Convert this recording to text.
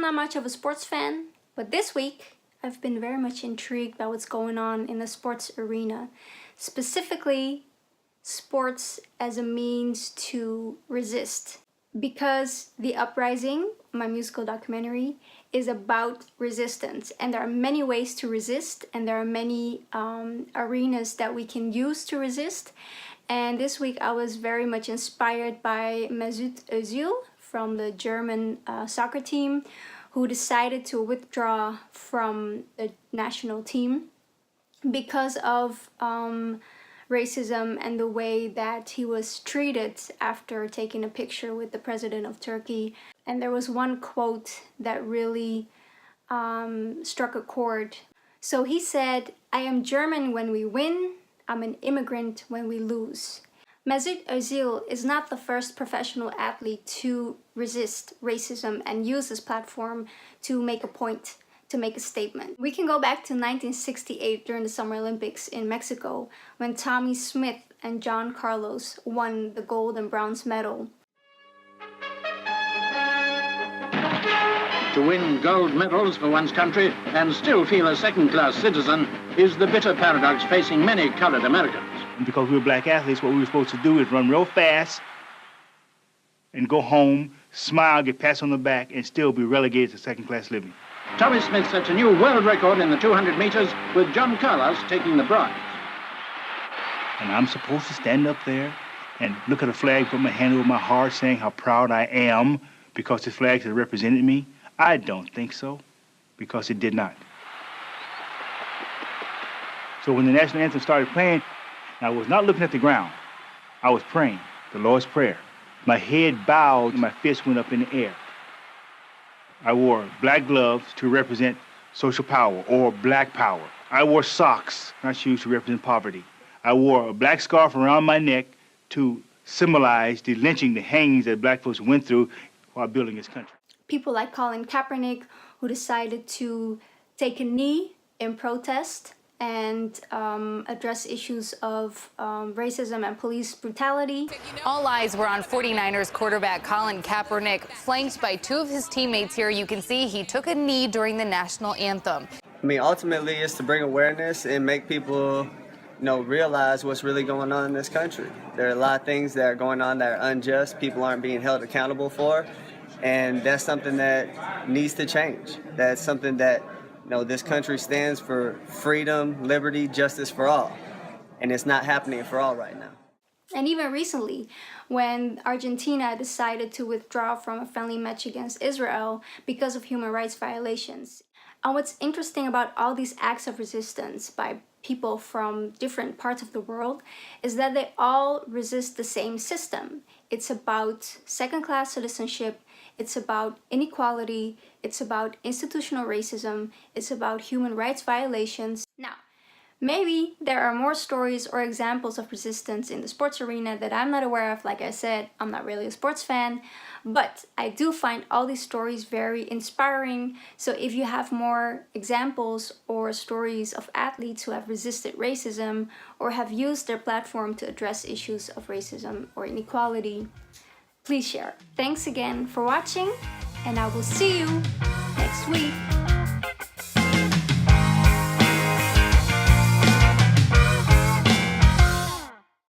not much of a sports fan, but this week I've been very much intrigued by what's going on in the sports arena. Specifically, sports as a means to resist. Because The Uprising, my musical documentary, is about resistance, and there are many ways to resist, and there are many arenas that we can use to resist. And this week I was very much inspired by Mesut Özil from the German soccer team, who decided to withdraw from the national team because of racism and the way that he was treated after taking a picture with the president of Turkey. And there was one quote that really struck a chord. So he said, "I am German when we win, I'm an immigrant when we lose." Mesut Özil is not the first professional athlete to resist racism and use his platform to make a point, to make a statement. We can go back to 1968 during the Summer Olympics in Mexico, when Tommy Smith and John Carlos won the gold and bronze medal. To win gold medals for one's country and still feel a second-class citizen is the bitter paradox facing many colored Americans. Because we were black athletes, what we were supposed to do is run real fast and go home, smile, get pats on the back, and still be relegated to second-class living. Tommy Smith sets a new world record in the 200 meters with John Carlos taking the bronze. And I'm supposed to stand up there and look at a flag, put my hand over my heart, saying how proud I am because this flag has represented me? I don't think so, because it did not. So when the national anthem started playing, I was not looking at the ground. I was praying, the Lord's Prayer. My head bowed and my fist went up in the air. I wore black gloves to represent social power or black power. I wore socks, not shoes, to represent poverty. I wore a black scarf around my neck to symbolize the lynching, the hangings that black folks went through while building this country. People like Colin Kaepernick, who decided to take a knee in protest and address issues of racism and police brutality. All eyes were on 49ers quarterback Colin Kaepernick, flanked by two of his teammates here. You can see he took a knee during the national anthem. I mean, ultimately, it's to bring awareness and make people, realize what's really going on in this country. There are a lot of things that are going on that are unjust, people aren't being held accountable for, and that's something that needs to change. That's something that this country stands for freedom, liberty, justice for all. And it's not happening for all right now. And even recently, when Argentina decided to withdraw from a friendly match against Israel because of human rights violations. And what's interesting about all these acts of resistance by people from different parts of the world is that they all resist the same system. It's about second-class citizenship, it's about inequality, it's about institutional racism, it's about human rights violations. Now, maybe there are more stories or examples of resistance in the sports arena that I'm not aware of. Like I said, I'm not really a sports fan, but I do find all these stories very inspiring. So if you have more examples or stories of athletes who have resisted racism or have used their platform to address issues of racism or inequality, please share. Thanks again for watching, and I will see you next week.